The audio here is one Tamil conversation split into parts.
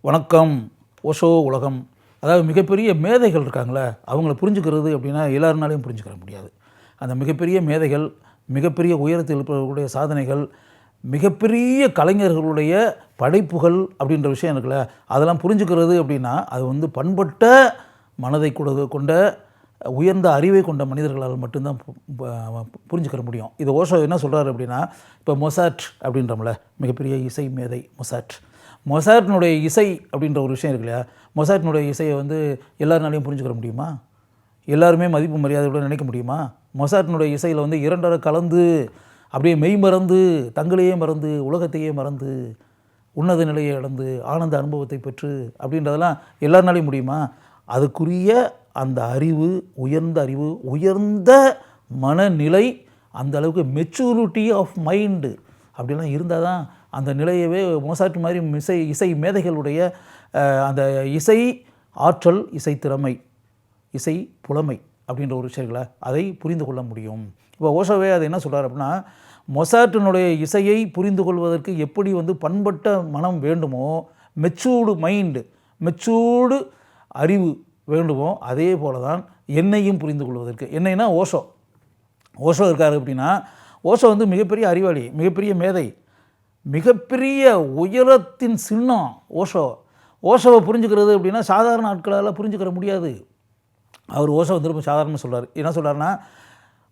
வணக்கம். ஓஷோ உலகம். அதாவது மிகப்பெரிய மேதைகள் இருக்காங்களே, அவங்கள புரிஞ்சுக்கிறது அப்படின்னா எல்லாருனாலையும் புரிஞ்சுக்கிற முடியாது. அந்த மிகப்பெரிய மேதைகள், மிகப்பெரிய உயரத்தில் இருக்கக்கூடிய சாதனைகள், மிகப்பெரிய கலைஞர்களுடைய படைப்புகள் அப்படின்ற விஷயம் இருக்குல்ல, அதெல்லாம் புரிஞ்சுக்கிறது அப்படின்னா அது பண்பட்ட மனதை கொண்ட உயர்ந்த அறிவை கொண்ட மனிதர்களால் மட்டும்தான் புரிஞ்சுக்கிற முடியும். இது ஓஷோ என்ன சொல்கிறாரு அப்படின்னா, இப்போ மொசார்ட் அப்படின்றோம்ல, மிகப்பெரிய இசை மேதை மொசார்ட்னுடைய இசை அப்படின்ற ஒரு விஷயம் இருக்கு இல்லையா, மொசார்ட்னுடைய இசையை எல்லாருனாலையும் புரிஞ்சுக்கிற முடியுமா? எல்லாருமே மதிப்பு மரியாதையோடு நினைக்க முடியுமா? மொசார்ட்னுடைய இசையில் இரண்டரை கலந்து அப்படியே மெய் மறந்து, தங்களையே மறந்து, உலகத்தையே மறந்து, உன்னத நிலையை அடைந்து, ஆனந்த அனுபவத்தை பெற்று அப்படின்றதெல்லாம் எல்லாருனாலையும் முடியுமா? அதுக்குரிய அந்த அறிவு, உயர்ந்த மனநிலை, அந்த அளவுக்கு மெச்சூரிட்டி ஆஃப் மைண்டு அப்படிலாம் இருந்தால் தான் அந்த நிலையவே மொசார்ட் மாதிரி இசை மேதைகளுடைய அந்த இசை ஆற்றல், இசை திறமை, இசை புலமை அப்படின்ற ஒரு விஷயங்களை அதை புரிந்து கொள்ள முடியும். இப்போ ஓஷோவே அதை என்ன சொல்கிறார் அப்படின்னா, மொசார்ட்டினுடைய இசையை புரிந்து கொள்வதற்கு எப்படி பண்பட்ட மனம் வேண்டுமோ, மெச்சூர்டு மைண்டு, மெச்சூர்டு அறிவு வேண்டுமோ, அதே போல தான் என்னையும் புரிந்து கொள்வதற்கு. என்னைனா ஓஷோ இருக்கார் அப்படின்னா, ஓஷோ மிகப்பெரிய அறிவாளி, மிகப்பெரிய மேதை, மிகப்பெரிய உயரத்தின் சின்னம் ஓஷோவை புரிஞ்சுக்கிறது அப்படின்னா சாதாரண ஆட்களால் புரிஞ்சுக்கிற முடியாது. அவர் ஓஷோ திரும்ப சாதாரணமாக சொல்கிறார். என்ன சொல்கிறாருன்னா,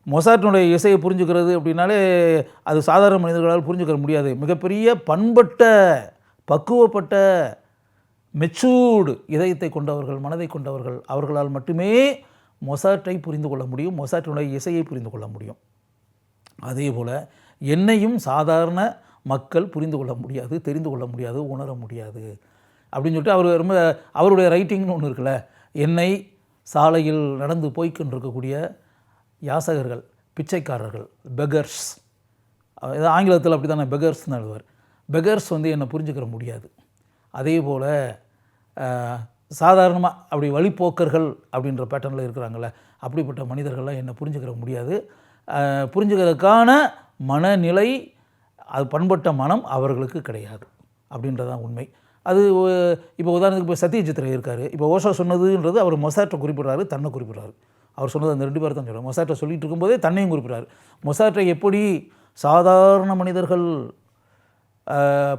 மொசார்ட்டினுடைய இசையை புரிஞ்சுக்கிறது அப்படின்னாலே அது சாதாரண மனிதர்களால் புரிஞ்சுக்கிற முடியாது. மிகப்பெரிய பண்பட்ட, பக்குவப்பட்ட, மெச்சூர்டு இதயத்தை கொண்டவர்கள், மனதை கொண்டவர்கள், அவர்களால் மட்டுமே மொசார்ட்டை புரிந்து கொள்ள முடியும், மொசார்ட்டினுடைய இசையை புரிந்து கொள்ள முடியும். அதே போல் என்னையும் சாதாரண மக்கள் புரிந்து கொள்ள முடியாது, தெரிந்து கொள்ள முடியாது, உணர முடியாது அப்படின்னு சொல்லிட்டு அவர் ரொம்ப அவருடைய ரைட்டிங்னு ஒன்று இருக்குல்ல, என்னை சாலையில் நடந்து போய்கொண்டிருக்கக்கூடிய யாசகர்கள், பிச்சைக்காரர்கள், பெகர்ஸ், ஆங்கிலத்தில் அப்படி தானே பெகர்ஸ்னு எழுதுவார். பெகர்ஸ் என்னை புரிஞ்சுக்கிற முடியாது. அதே போல் சாதாரணமாக அப்படி வழிப்போக்கர்கள் அப்படின்ற பேட்டர்னில் இருக்கிறாங்களே, அப்படிப்பட்ட மனிதர்கள்லாம் என்னை புரிஞ்சுக்கிற முடியாது. புரிஞ்சுக்கிறதுக்கான மனநிலை, அது பண்பட்ட மனம் அவர்களுக்கு கிடையாது அப்படின்றதான் உண்மை. அது இப்போ உதாரணத்துக்கு இப்போ சத்யஜித் ரே இருக்கார். இப்போ ஓஷோ சொன்னதுன்றது அவர் மொசார்ட்டை குறிப்பிட்றாரு, தன்னை குறிப்பிட்றாரு. அவர் சொன்னது அந்த 2 பேர் தான் சொல்கிறார். மொசார்ட்டை சொல்லிட்டு இருக்கும்போதே தன்னையும் குறிப்பிட்றாரு. மொசார்ட்டை எப்படி சாதாரண மனிதர்கள்,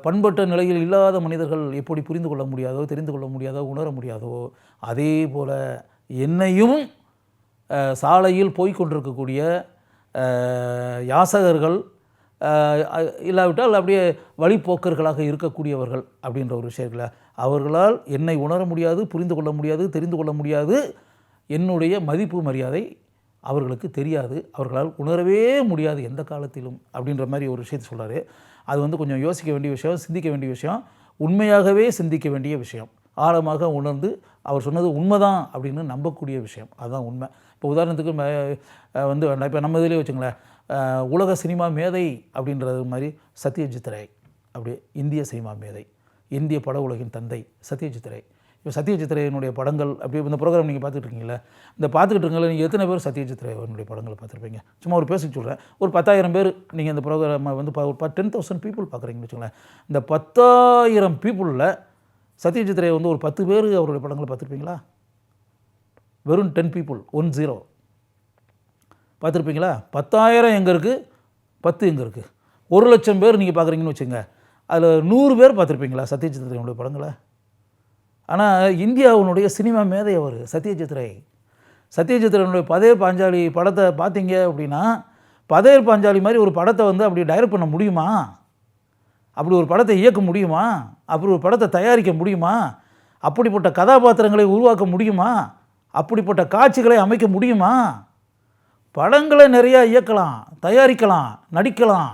பண்பட்ட நிலையில் இல்லாத மனிதர்கள் எப்படி புரிந்து கொள்ள முடியாதோ, தெரிந்து கொள்ள முடியாதோ, உணர முடியாதோ, அதே போல் என்னையும் சாலையில் போய்கொண்டிருக்கக்கூடிய யாசகர்கள், இல்லாவிட்டால் அப்படியே வழிப்போக்கர்களாக இருக்கக்கூடியவர்கள் அப்படின்ற ஒரு விஷயத்தில் அவர்களால் என்னை உணர முடியாது, புரிந்து கொள்ள முடியாது, தெரிந்து கொள்ள முடியாது. என்னுடைய மதிப்பு மரியாதை அவர்களுக்கு தெரியாது, அவர்களால் உணரவே முடியாது எந்த காலத்திலும் அப்படின்ற மாதிரி ஒரு விஷயத்தை சொல்கிறாரு. அது கொஞ்சம் யோசிக்க வேண்டிய விஷயம், சிந்திக்க வேண்டிய விஷயம், உண்மையாகவே சிந்திக்க வேண்டிய விஷயம், ஆழமாக உணர்ந்து அவர் சொன்னது உண்மைதான் அப்படின்னு நம்பக்கூடிய விஷயம், அதுதான் உண்மை. இப்போ உதாரணத்துக்கு இப்போ நம்ம இதிலே வச்சுங்களேன், உலக சினிமா மேதை அப்படின்றது மாதிரி சத்யஜித் ரே, அப்படியே இந்திய சினிமா மேதை, இந்திய பட உலகின் தந்தை சத்யஜித் ரே. இப்போ சத்யஜித் ரேனுடைய படங்கள் அப்படி இந்த ப்ரோக்ராம் நீங்கள் பார்த்துட்டு இருக்கீங்களா, இந்த பார்த்துக்கிட்டு இருக்கீங்களா, நீங்கள் எத்தனை பேர் சத்யஜித் ரேனுடைய படங்களை பார்த்துருப்பீங்க? சும்மா ஒரு பேசிட்டு சொல்கிறேன், ஒரு 10,000 பேர் நீங்கள் இந்த ப்ரோக்ராமை ஒரு 10,000 பீப்புள் பார்க்குறீங்கன்னு வச்சுங்களேன். இந்த 10,000 பீப்புளில் சத்யஜித் ரே ஒரு 10 பேர் அவருடைய படங்களை பார்த்துருப்பீங்களா? வெறும் 10 பீப்புள், 10 பார்த்துருப்பீங்களா? 10,000 எங்கே இருக்குது, 10 எங்கே இருக்குது? 1,00,000 பேர் நீங்கள் பார்க்குறீங்கன்னு வச்சுங்க, அதில் 100 பேர் பார்த்துருப்பீங்களா சத்யஜித் ரேனுடைய படங்களை? ஆனால் இந்தியாவுடைய சினிமா மேதை அவர் சத்யஜித் ரே. சத்யஜித் ரேனுடைய பதேர் பாஞ்சாலி படத்தை பார்த்தீங்க அப்படின்னா, பதேர் பாஞ்சாலி மாதிரி ஒரு படத்தை அப்படி டைரக்ட் பண்ண முடியுமா? அப்படி ஒரு படத்தை இயக்க முடியுமா? அப்படி ஒரு படத்தை தயாரிக்க முடியுமா? அப்படிப்பட்ட கதாபாத்திரங்களை உருவாக்க முடியுமா? அப்படிப்பட்ட காட்சிகளை அமைக்க முடியுமா? படங்களை நிறையா இயக்கலாம், தயாரிக்கலாம், நடிக்கலாம்.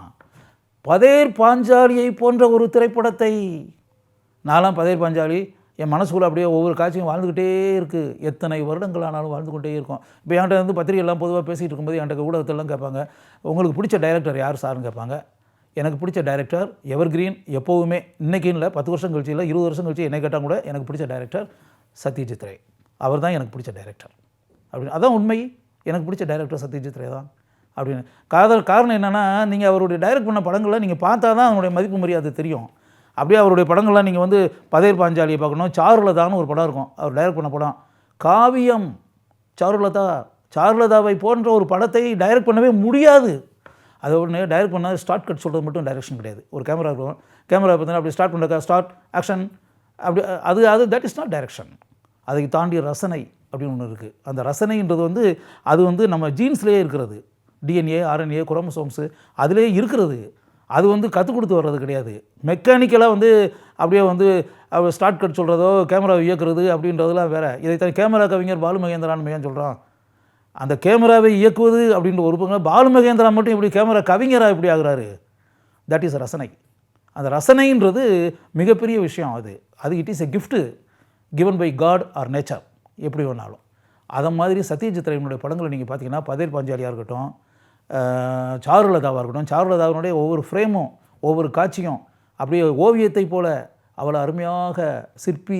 பதேர் பாஞ்சாலியை போன்ற ஒரு திரைப்படத்தை, நான்லாம் பதேர் பாஞ்சாலி என் மனசுக்குள்ளே அப்படியே ஒவ்வொரு காட்சியும் வாழ்ந்துக்கிட்டே இருக்குது, எத்தனை வருடங்கள் ஆனாலும் வாழ்ந்து கொண்டே இருக்கும். இப்போ என்கிட்ட பத்திரிகைலாம் பொதுவாக பேசிகிட்டு இருக்கும்போது என்கிட்ட ஊடகத்திலாம் கேட்பாங்க, உங்களுக்கு பிடிச்ச டைரக்டர் யார் சார்னு கேட்பாங்க. எனக்கு பிடிச்ச டைரக்டர் எவர்கிரீன், எப்போவுமே, இன்றைக்கின்னு இல்லை, 10 வருஷம் கழிச்சு இல்லை, 20 வருஷம் கழிச்சு என்னை கேட்டால் கூட எனக்கு பிடிச்ச டைரக்டர் சத்யஜித் ரே. அவர் தான் எனக்கு பிடிச்ச டைரக்டர் அப்படின்னு. அதான் உண்மை, எனக்கு பிடிச்ச டைரக்டர் சத்யஜித் ரே தான் அப்படின்னு. காரணம் என்னென்னா, நீங்கள் அவருடைய டைரக்ட் பண்ண படங்களை நீங்கள் பார்த்தா தான் அவனுடைய மதிப்பு மரியாதை தெரியும். அப்படியே அவருடைய படங்கள்லாம் நீங்கள் வந்து பதேர் பாஞ்சாலியை பார்க்கணும். சாருலதான்னு ஒரு படம் இருக்கும், அவர் டைரக்ட் பண்ண படம், காவியம். சாருலதாவை போன்ற ஒரு படத்தை டைரக்ட் பண்ணவே முடியாது. அதை ஒன்று டைரக்ட் பண்ணால் ஸ்டார்ட் கட் சொல்கிறது மட்டும் டைரக்ஷன் கிடையாது. ஒரு கேமரா இருக்கும், கேமரா பார்த்தீங்கன்னா அப்படி ஸ்டார்ட் பண்ணுறக்கா ஸ்டார்ட் ஆக்ஷன் அப்படி அது தட் இஸ் நாட் டைரக்ஷன். அதை தாண்டிய ரசனை அப்படின்னு ஒன்று இருக்குது. அந்த ரசனைன்றது வந்து அது வந்து நம்ம ஜீன்ஸ்லேயே இருக்கிறது. டிஎன்ஏ, ஆர்என்ஏ, குரோமோசோம்ஸு அதிலே இருக்கிறது. அது வந்து கற்றுக் கொடுத்து வர்றது கிடையாது. மெக்கானிக்கலாக வந்து அப்படியே வந்து ஸ்டார்ட் கட் சொல்கிறதோ கேமராவை இயக்குறது அப்படின்றதுலாம் வேறு. இதைத்தான் கேமரா கவிஞர் பாலு மகேந்திரான்னு ஏன் சொல்கிறான்? அந்த கேமராவை இயக்குவது அப்படின்ற ஒரு பக்கம், பாலு மகேந்திரா மட்டும் இப்படி கேமரா கவிஞராக எப்படி ஆகுறாரு? தட் இஸ் ரசனை. அந்த ரசனைன்றது மிகப்பெரிய விஷயம். அது it is a gift given by God or nature, எப்படி வேணாலும். அதை மாதிரி சத்யஜித் ரேனுடைய படங்களை நீங்கள் பார்த்தீங்கன்னா, பதேர் பாஞ்சாலியாக இருக்கட்டும், சாருலதாவாக இருக்கட்டும், சாருலதாவினுடைய ஒவ்வொரு ஃப்ரேமும் ஒவ்வொரு காட்சியும் அப்படியே ஓவியத்தை போல அவ்வளோ அருமையாக சிற்பி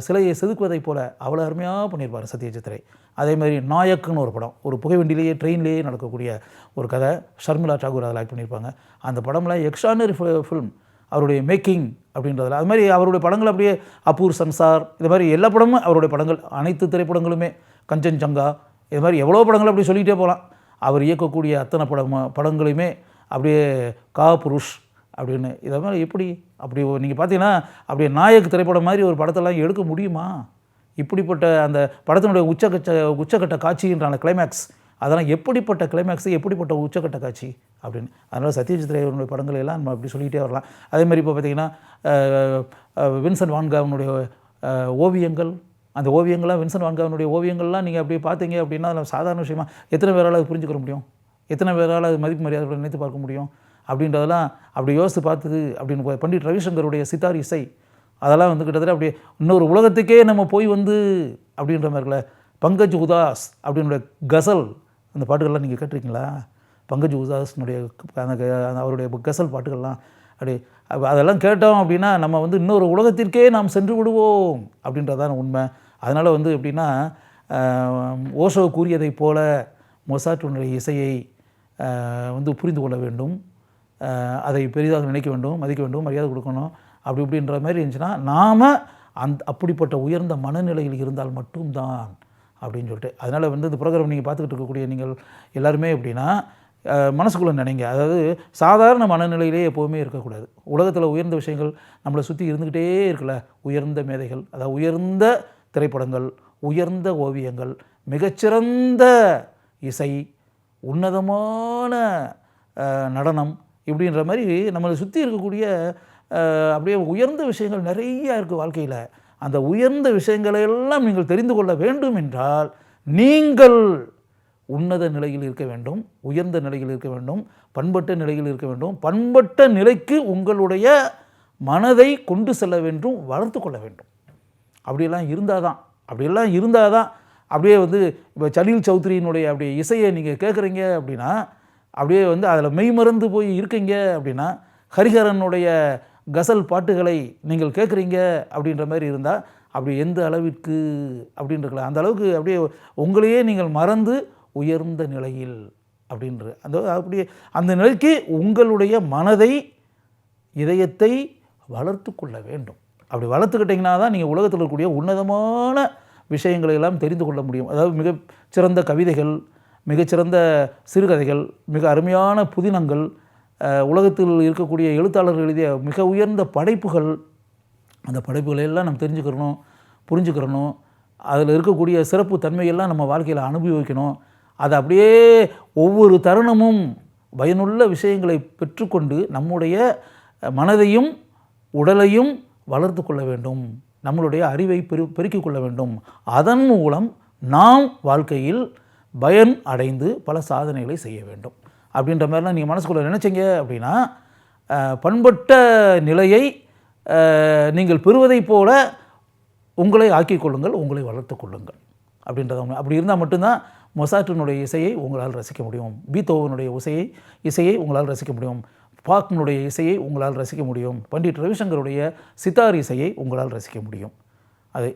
சிலையை செதுக்குவதைப் போல அவ்வளோ அருமையாக பண்ணியிருப்பார் சத்யஜித் ரே. அதே மாதிரி நாயக்குன்னு ஒரு படம், ஒரு புகைவண்டிலேயே ட்ரெயின்லேயே நடக்கக்கூடிய ஒரு கதை, ஷர்மிளா டாகூர் அதில் ஆக்ட் பண்ணியிருப்பாங்க. அந்த படம்லாம் எக்ஸ்ட்ரானரி ஃபில்ம், அவருடைய மேக்கிங் அப்படின்றதில். அது மாதிரி அவருடைய படங்கள் அப்படியே அபூர் சன்சார், இது மாதிரி எல்லா படமும் அவருடைய படங்கள், அனைத்து திரைப்படங்களுமே, கஞ்சன்ஜங்கா, இது மாதிரி எவ்வளோ படங்கள் அப்படி சொல்லிகிட்டே போகலாம். அவர் இயக்கக்கூடிய அத்தனை படங்களையுமே அப்படியே புருஷ் அப்படின்னு இதை மாதிரி எப்படி அப்படி நீங்கள் பார்த்தீங்கன்னா அப்படியே நாயக் திரைப்படம் மாதிரி ஒரு படத்தெல்லாம் எடுக்க முடியுமா? இப்படிப்பட்ட அந்த படத்தினுடைய உச்சக்கட்ட காட்சின்ற அந்த கிளைமேக்ஸ், அதெல்லாம் எப்படிப்பட்ட கிளைமேக்ஸு, எப்படிப்பட்ட உச்சக்கட்ட காட்சி அப்படின்னு. அதனால் சத்யஜித் ரேனுடைய படங்கள் எல்லாம் நம்ம அப்படி சொல்லிகிட்டே வரலாம். அதே மாதிரி இப்போ பார்த்திங்கன்னா வின்சென்ட் வான் காவினுடைய ஓவியங்கள், அந்த ஓவியங்கள்லாம் வின்சென்ட் வான் காவினுடைய ஓவியங்கள்லாம் நீங்கள் அப்படி பார்த்தீங்க அப்படின்னா அதில் சாதாரண விஷயமா எத்தனை பேரால் அது புரிஞ்சுக்க முடியும்? எத்தனை பேரால் அது மதிப்பு மரியாதை நினைத்து பார்க்க முடியும்? அப்படின்றதெல்லாம் அப்படி யோசித்து பார்த்தது அப்படின்னு பண்டிட் ரவிசங்கருடைய சித்தார் இசை, அதெல்லாம் வந்து கிட்டத்தட்ட அப்படியே இன்னொரு உலகத்துக்கே நம்ம போய் வந்து அப்படின்ற மாதிரில. பங்கஜ் உதாஸ் அப்படின்னுடைய கசல், அந்த பாட்டுகள்லாம் நீங்கள் கேட்டிருக்கீங்களா? பங்கஜ் உதாஸ்னுடைய அவருடைய கசல் பாட்டுகள்லாம் அப்படி அதெல்லாம் கேட்டோம் அப்படின்னா நம்ம வந்து இன்னொரு உலகத்திற்கே நாம் சென்று விடுவோம் அப்படின்றதான் உண்மை. அதனால் வந்து எப்படின்னா ஓஷோ கூறியதைப் போல மொசாட்டினுடைய இசையை வந்து புரிந்து கொள்ள வேண்டும், அதை பெரிதாக நினைக்க வேண்டும், மதிக்க வேண்டும், மரியாதை கொடுக்கணும், அப்படி இப்படின்ற மாதிரி இருந்துச்சுன்னா நாம் அப்படிப்பட்ட உயர்ந்த மனநிலையில் இருந்தால் மட்டும்தான் அப்படின்னு சொல்லிட்டு. அதனால் வந்து இந்த ப்ரோக்ராம் நீங்கள் பார்த்துக்கிட்டு இருக்கக்கூடிய நீங்கள் எல்லாருமே எப்படின்னா மனசுக்குள்ளே நினைங்க, அதாவது சாதாரண மனநிலையிலே எப்போவுமே இருக்கக்கூடாது. உலகத்தில் உயர்ந்த விஷயங்கள் நம்மளை சுற்றி இருந்துக்கிட்டே இருக்குல்ல, உயர்ந்த மேதைகள், அதாவது உயர்ந்த திரைப்படங்கள், உயர்ந்த ஓவியங்கள், மிகச்சிறந்த இசை, உன்னதமான நடனம், இப்படின்ற மாதிரி நம்மளை சுற்றி இருக்கக்கூடிய அப்படியே உயர்ந்த விஷயங்கள் நிறையா இருக்குது வாழ்க்கையில். அந்த உயர்ந்த விஷயங்களையெல்லாம் நீங்கள் தெரிந்து கொள்ள வேண்டும் என்றால் நீங்கள் உன்னத நிலையில் இருக்க வேண்டும், உயர்ந்த நிலையில் இருக்க வேண்டும், பண்பட்ட நிலையில் இருக்க வேண்டும். பண்பட்ட நிலைக்கு உங்களுடைய மனதை கொண்டு செல்ல வேண்டும், வளர்த்து கொள்ள வேண்டும். அப்படியெல்லாம் இருந்தால் தான் அப்படியே வந்து இப்போ சலீல் சௌத்ரியினுடைய அப்படியே இசையை நீங்கள் கேட்குறீங்க அப்படின்னா, அப்படியே வந்து அதில் மெய்மறந்து போய் இருக்கீங்க அப்படின்னா, ஹரிஹரனுடைய கசல் பாட்டுகளை நீங்கள் கேட்குறீங்க அப்படின்ற மாதிரி இருந்தால் அப்படி எந்த அளவிற்கு அப்படின்றக்கலாம், அந்த அளவுக்கு அப்படியே உங்களையே நீங்கள் மறந்து உயர்ந்த நிலையில் அப்படின்ற அப்படியே அந்த நிலைக்கு உங்களுடைய மனதை, இதயத்தை வளர்த்து கொள்ள வேண்டும். அப்படி வளர்த்துக்கிட்டிங்கன்னா தான் நீங்கள் உலகத்தில் இருக்கக்கூடிய உன்னதமான விஷயங்களை எல்லாம் தெரிந்து கொள்ள முடியும். அதாவது மிகச்சிறந்த கவிதைகள், மிகச்சிறந்த சிறுகதைகள், மிக அருமையான புதினங்கள், உலகத்தில் இருக்கக்கூடிய எழுத்தாளர்கள் எழுதிய மிக உயர்ந்த படைப்புகள், அந்த படைப்புகளையெல்லாம் நம்ம தெரிஞ்சுக்கிறணும், புரிஞ்சுக்கிறணும். அதில் இருக்கக்கூடிய சிறப்பு தன்மையெல்லாம் நம்ம வாழ்க்கையில் அனுபவிக்கணும். அதை அப்படியே ஒவ்வொரு தருணமும் பயனுள்ள விஷயங்களை பெற்றுக்கொண்டு நம்முடைய மனதையும் உடலையும் வளர்த்து கொள்ள வேண்டும், நம்மளுடைய அறிவை பெருக்கிக் கொள்ள வேண்டும். அதன் மூலம் நாம் வாழ்க்கையில் பயன் அடைந்து பல சாதனைகளை செய்ய வேண்டும் அப்படின்ற மாதிரிலாம் நீங்கள் மனசுக்குள்ளே நினச்சிங்க அப்படின்னா, பண்பட்ட நிலையை நீங்கள் பெறுவதைப் போல உங்களை ஆக்கிக் கொள்ளுங்கள், உங்களை வளர்த்து கொள்ளுங்கள் அப்படின்றத. அப்படி இருந்தால் மட்டும்தான் மொசாட்டினுடைய இசையை உங்களால் ரசிக்க முடியும், பீத்தோவனுடைய இசையை உங்களால் ரசிக்க முடியும், பாக்னுடைய இசையை உங்களால் ரசிக்க முடியும், பண்டிட் ரவிசங்கருடைய சித்தார் இசையை உங்களால் ரசிக்க முடியும்.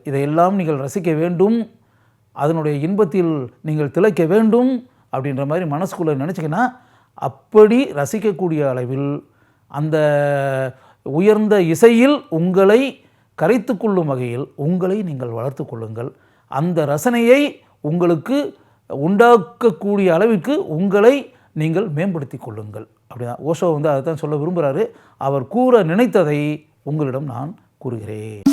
இதையெல்லாம் நீங்கள் ரசிக்க வேண்டும், அதனுடைய இன்பத்தில் நீங்கள் திளைக்க வேண்டும் அப்படின்ற மாதிரி மனசுக்குள்ளே நினச்சிங்கன்னா, அப்படி ரசிக்கக்கூடிய அளவில் அந்த உயர்ந்த இசையில் உங்களை கரைத்து கொள்ளும் வகையில் உங்களை நீங்கள் வளர்த்து கொள்ளுங்கள். அந்த ரசனையை உங்களுக்கு உண்டாக்கக்கூடிய அளவிற்கு உங்களை நீங்கள் மேம்படுத்தி கொள்ளுங்கள். அப்படிதான் ஓஷோ அதை தான் சொல்ல விரும்புகிறாரு. அவர் கூற நினைத்ததை உங்களிடம் நான் கூறுகிறேன்.